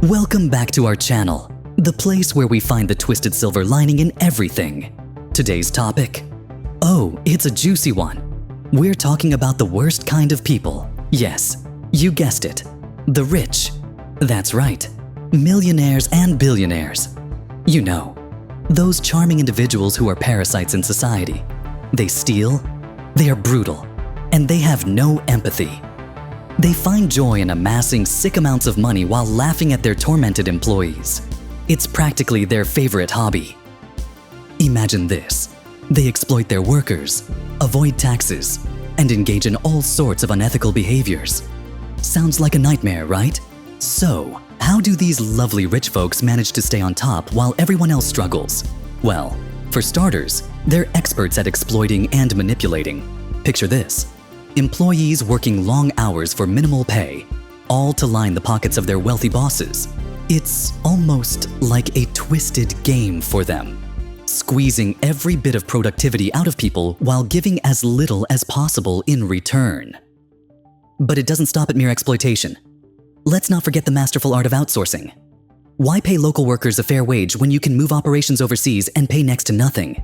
Welcome back to our channel, the place where we find the twisted silver lining in everything. Today's topic? Oh, it's a juicy one. We're talking about the worst kind of people. Yes, you guessed it. The rich. That's right. Millionaires and billionaires. You know, those charming individuals who are parasites in society. They steal, they are brutal, and they have no empathy. They find joy in amassing sick amounts of money while laughing at their tormented employees. It's practically their favorite hobby. Imagine this. They exploit their workers, avoid taxes, and engage in all sorts of unethical behaviors. Sounds like a nightmare, right? So, how do these lovely rich folks manage to stay on top while everyone else struggles? Well, for starters, they're experts at exploiting and manipulating. Picture this. Employees working long hours for minimal pay, all to line the pockets of their wealthy bosses. It's almost like a twisted game for them, squeezing every bit of productivity out of people while giving as little as possible in return. But it doesn't stop at mere exploitation. Let's not forget the masterful art of outsourcing. Why pay local workers a fair wage when you can move operations overseas and pay next to nothing?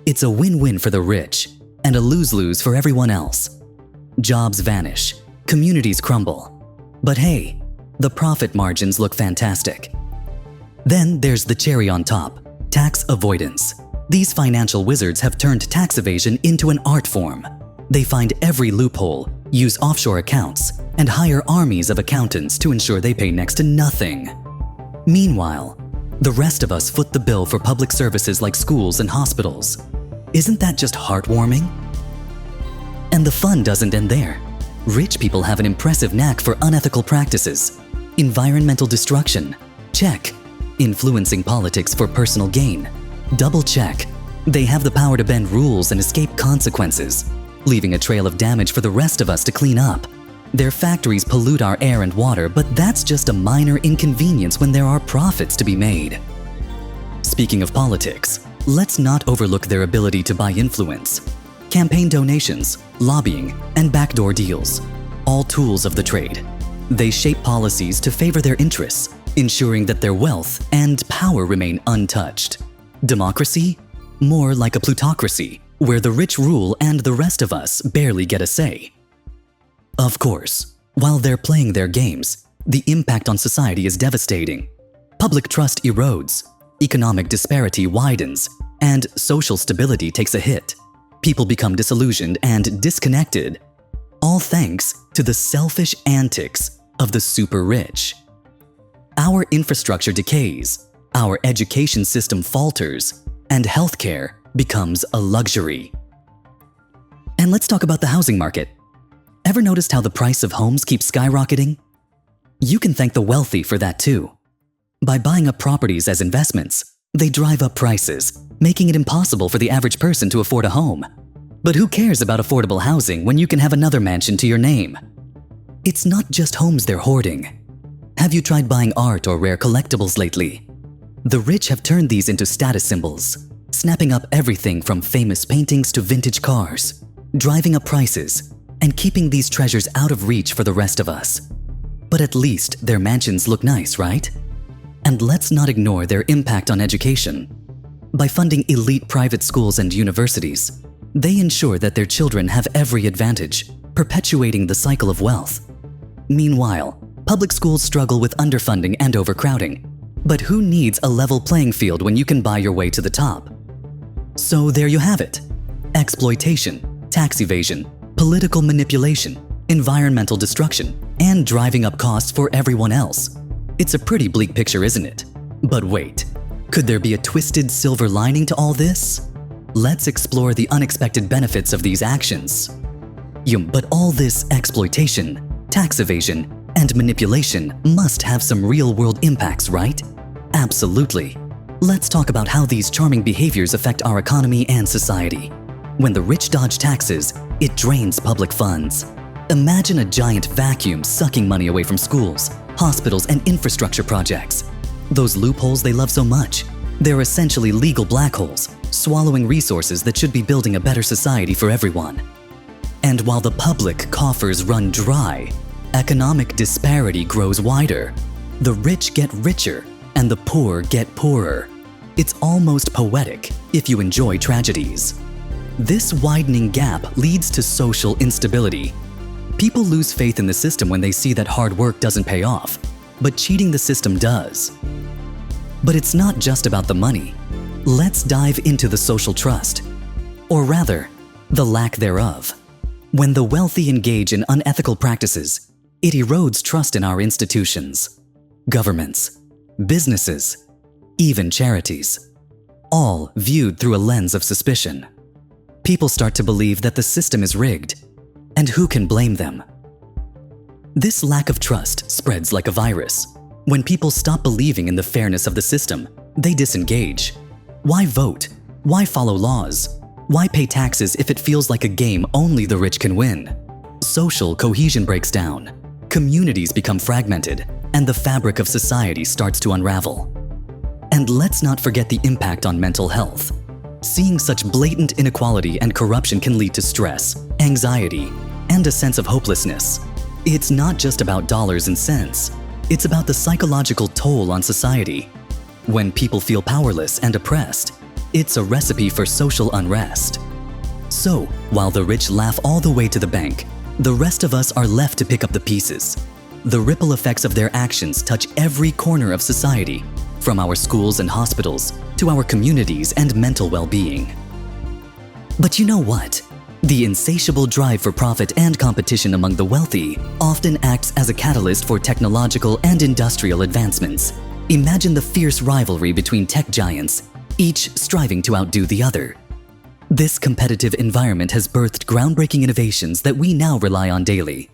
It's a win-win for the rich and a lose-lose for everyone else. Jobs vanish, communities crumble. But hey, the profit margins look fantastic. Then there's the cherry on top, tax avoidance. These financial wizards have turned tax evasion into an art form. They find every loophole, use offshore accounts, and hire armies of accountants to ensure they pay next to nothing. Meanwhile, the rest of us foot the bill for public services like schools and hospitals. Isn't that just heartwarming? And the fun doesn't end there. Rich people have an impressive knack for unethical practices. Environmental destruction. Check. Influencing politics for personal gain. Double check. They have the power to bend rules and escape consequences, leaving a trail of damage for the rest of us to clean up. Their factories pollute our air and water, but that's just a minor inconvenience when there are profits to be made. Speaking of politics, let's not overlook their ability to buy influence. Campaign donations, lobbying, and backdoor deals, all tools of the trade. They shape policies to favor their interests, ensuring that their wealth and power remain untouched. Democracy? More like a plutocracy, where the rich rule and the rest of us barely get a say. Of course, while they're playing their games, the impact on society is devastating. Public trust erodes, economic disparity widens, and social stability takes a hit. People become disillusioned and disconnected, all thanks to the selfish antics of the super rich. Our infrastructure decays, our education system falters, and healthcare becomes a luxury. And let's talk about the housing market. Ever noticed how the price of homes keeps skyrocketing? You can thank the wealthy for that too. By buying up properties as investments, they drive up prices, making it impossible for the average person to afford a home. But who cares about affordable housing when you can have another mansion to your name? It's not just homes they're hoarding. Have you tried buying art or rare collectibles lately? The rich have turned these into status symbols, snapping up everything from famous paintings to vintage cars, driving up prices, and keeping these treasures out of reach for the rest of us. But at least their mansions look nice, right? And let's not ignore their impact on education. By funding elite private schools and universities, they ensure that their children have every advantage, perpetuating the cycle of wealth. Meanwhile, public schools struggle with underfunding and overcrowding. But who needs a level playing field when you can buy your way to the top? So there you have it. Exploitation, tax evasion, political manipulation, environmental destruction, and driving up costs for everyone else. It's a pretty bleak picture, isn't it? But wait, could there be a twisted silver lining to all this? Let's explore the unexpected benefits of these actions. But all this exploitation, tax evasion, and manipulation must have some real-world impacts, right? Absolutely. Let's talk about how these charming behaviors affect our economy and society. When the rich dodge taxes, it drains public funds. Imagine a giant vacuum sucking money away from schools, hospitals, and infrastructure projects. Those loopholes they love so much, they're essentially legal black holes, swallowing resources that should be building a better society for everyone. And while the public coffers run dry, economic disparity grows wider. The rich get richer and the poor get poorer. It's almost poetic if you enjoy tragedies. This widening gap leads to social instability. People lose faith in the system when they see that hard work doesn't pay off, but cheating the system does. But it's not just about the money. Let's dive into the social trust, or rather, the lack thereof. When the wealthy engage in unethical practices, it erodes trust in our institutions, governments, businesses, even charities, all viewed through a lens of suspicion. People start to believe that the system is rigged, and who can blame them? This lack of trust spreads like a virus. When people stop believing in the fairness of the system, they disengage. Why vote? Why follow laws? Why pay taxes if it feels like a game only the rich can win? Social cohesion breaks down, communities become fragmented, and the fabric of society starts to unravel. And let's not forget the impact on mental health. Seeing such blatant inequality and corruption can lead to stress, anxiety, and a sense of hopelessness. It's not just about dollars and cents. It's about the psychological toll on society. When people feel powerless and oppressed, it's a recipe for social unrest. So, while the rich laugh all the way to the bank, the rest of us are left to pick up the pieces. The ripple effects of their actions touch every corner of society, from our schools and hospitals to our communities and mental well-being. But you know what? The insatiable drive for profit and competition among the wealthy often acts as a catalyst for technological and industrial advancements. Imagine the fierce rivalry between tech giants, each striving to outdo the other. This competitive environment has birthed groundbreaking innovations that we now rely on daily.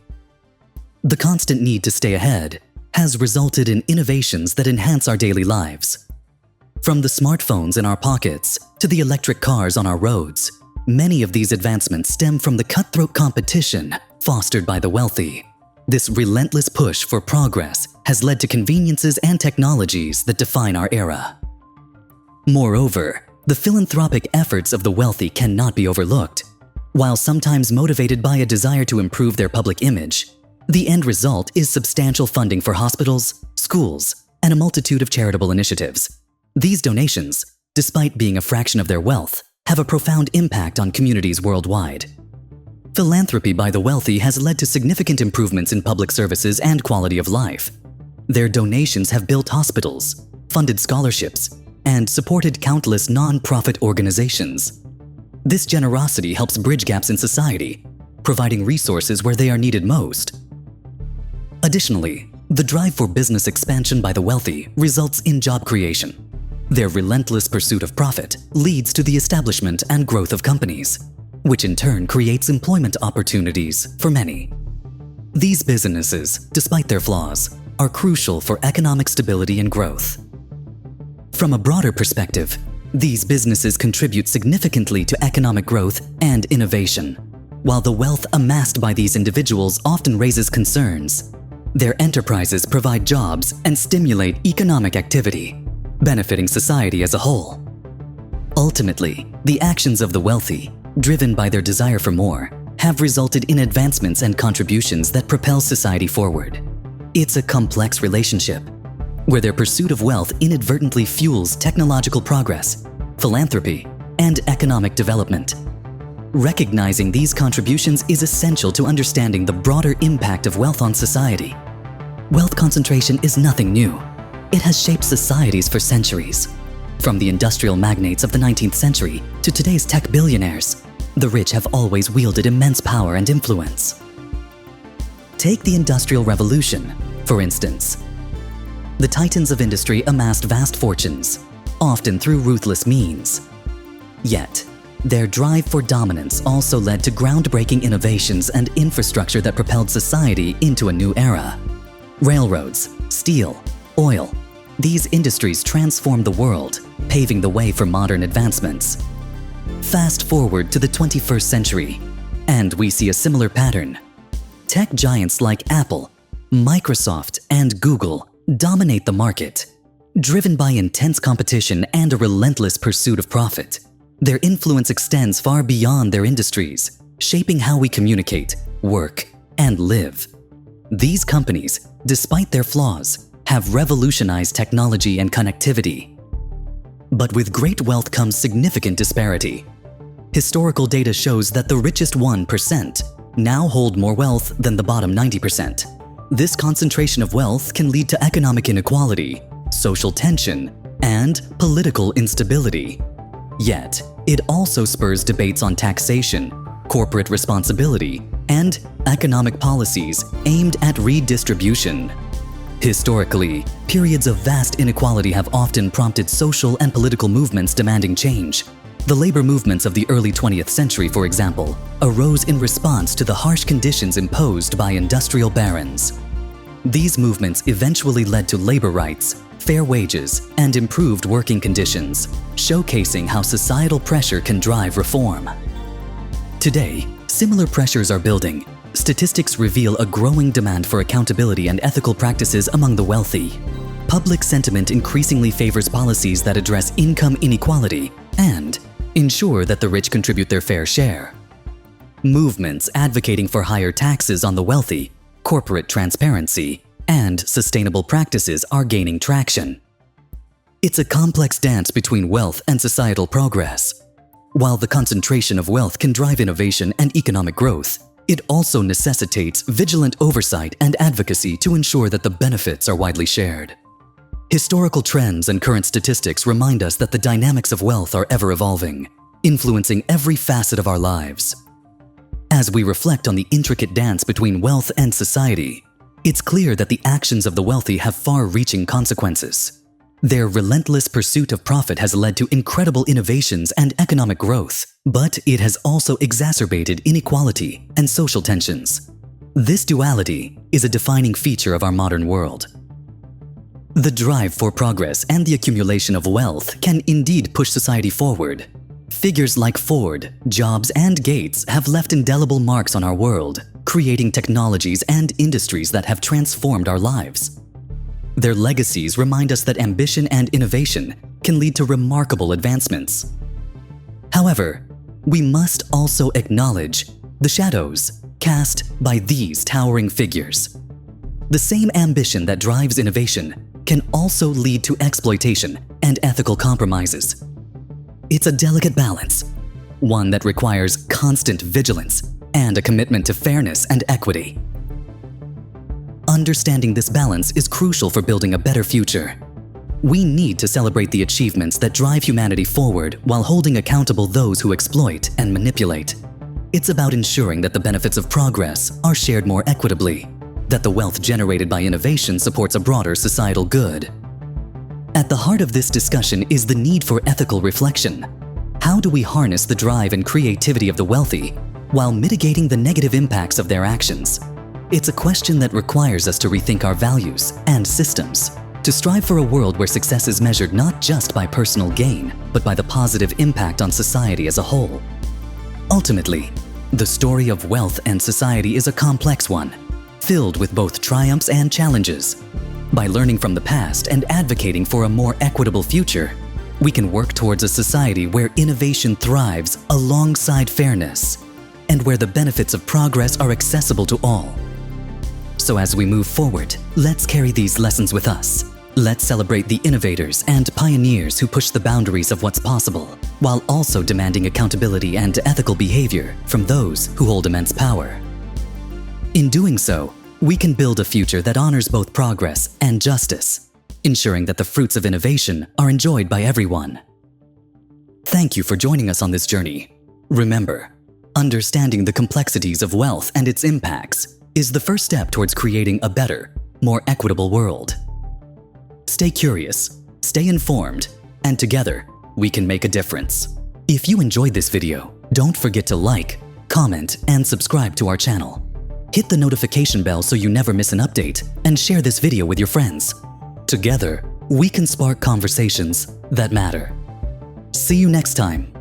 The constant need to stay ahead has resulted in innovations that enhance our daily lives. From the smartphones in our pockets to the electric cars on our roads, many of these advancements stem from the cutthroat competition fostered by the wealthy. This relentless push for progress has led to conveniences and technologies that define our era. Moreover, the philanthropic efforts of the wealthy cannot be overlooked. While sometimes motivated by a desire to improve their public image, the end result is substantial funding for hospitals, schools, and a multitude of charitable initiatives. These donations, despite being a fraction of their wealth, have a profound impact on communities worldwide. Philanthropy by the wealthy has led to significant improvements in public services and quality of life. Their donations have built hospitals, funded scholarships, and supported countless non-profit organizations. This generosity helps bridge gaps in society, providing resources where they are needed most. Additionally, the drive for business expansion by the wealthy results in job creation. Their relentless pursuit of profit leads to the establishment and growth of companies, which in turn creates employment opportunities for many. These businesses, despite their flaws, are crucial for economic stability and growth. From a broader perspective, these businesses contribute significantly to economic growth and innovation. While the wealth amassed by these individuals often raises concerns, their enterprises provide jobs and stimulate economic activity, benefiting society as a whole. Ultimately, the actions of the wealthy, driven by their desire for more, have resulted in advancements and contributions that propel society forward. It's a complex relationship, where their pursuit of wealth inadvertently fuels technological progress, philanthropy, and economic development. Recognizing these contributions is essential to understanding the broader impact of wealth on society. Wealth concentration is nothing new. It has shaped societies for centuries. From the industrial magnates of the 19th century to today's tech billionaires, the rich have always wielded immense power and influence. Take the Industrial Revolution, for instance. The titans of industry amassed vast fortunes, often through ruthless means. Yet, their drive for dominance also led to groundbreaking innovations and infrastructure that propelled society into a new era. Railroads, steel, oil, these industries transformed the world, paving the way for modern advancements. Fast forward to the 21st century, and we see a similar pattern. Tech giants like Apple, Microsoft, and Google dominate the market. Driven by intense competition and a relentless pursuit of profit, their influence extends far beyond their industries, shaping how we communicate, work, and live. These companies, despite their flaws, have revolutionized technology and connectivity. But with great wealth comes significant disparity. Historical data shows that the richest 1% now hold more wealth than the bottom 90%. This concentration of wealth can lead to economic inequality, social tension, and political instability. Yet, it also spurs debates on taxation, corporate responsibility, and economic policies aimed at redistribution. Historically, periods of vast inequality have often prompted social and political movements demanding change. The labor movements of the early 20th century, for example, arose in response to the harsh conditions imposed by industrial barons. These movements eventually led to labor rights, fair wages, and improved working conditions, showcasing how societal pressure can drive reform. Today, similar pressures are building. Statistics reveal a growing demand for accountability and ethical practices among the wealthy. Public sentiment increasingly favors policies that address income inequality and ensure that the rich contribute their fair share. Movements advocating for higher taxes on the wealthy, corporate transparency, and sustainable practices are gaining traction. It's a complex dance between wealth and societal progress. While the concentration of wealth can drive innovation and economic growth, it also necessitates vigilant oversight and advocacy to ensure that the benefits are widely shared. Historical trends and current statistics remind us that the dynamics of wealth are ever evolving, influencing every facet of our lives. As we reflect on the intricate dance between wealth and society, it's clear that the actions of the wealthy have far-reaching consequences. Their relentless pursuit of profit has led to incredible innovations and economic growth, but it has also exacerbated inequality and social tensions. This duality is a defining feature of our modern world. The drive for progress and the accumulation of wealth can indeed push society forward. Figures like Ford, Jobs, and Gates have left indelible marks on our world, creating technologies and industries that have transformed our lives. Their legacies remind us that ambition and innovation can lead to remarkable advancements. However, we must also acknowledge the shadows cast by these towering figures. The same ambition that drives innovation can also lead to exploitation and ethical compromises. It's a delicate balance, one that requires constant vigilance and a commitment to fairness and equity. Understanding this balance is crucial for building a better future. We need to celebrate the achievements that drive humanity forward while holding accountable those who exploit and manipulate. It's about ensuring that the benefits of progress are shared more equitably, that the wealth generated by innovation supports a broader societal good. At the heart of this discussion is the need for ethical reflection. How do we harness the drive and creativity of the wealthy while mitigating the negative impacts of their actions? It's a question that requires us to rethink our values and systems, to strive for a world where success is measured not just by personal gain, but by the positive impact on society as a whole. Ultimately, the story of wealth and society is a complex one, filled with both triumphs and challenges. By learning from the past and advocating for a more equitable future, we can work towards a society where innovation thrives alongside fairness, and where the benefits of progress are accessible to all. So as we move forward, let's carry these lessons with us. Let's celebrate the innovators and pioneers who push the boundaries of what's possible, while also demanding accountability and ethical behavior from those who hold immense power. In doing so, we can build a future that honors both progress and justice, ensuring that the fruits of innovation are enjoyed by everyone. Thank you for joining us on this journey. Remember, understanding the complexities of wealth and its impacts is the first step towards creating a better, more equitable world. Stay curious, stay informed, and together, we can make a difference. If you enjoyed this video, don't forget to like, comment, and subscribe to our channel. Hit the notification bell so you never miss an update, and share this video with your friends. Together, we can spark conversations that matter. See you next time.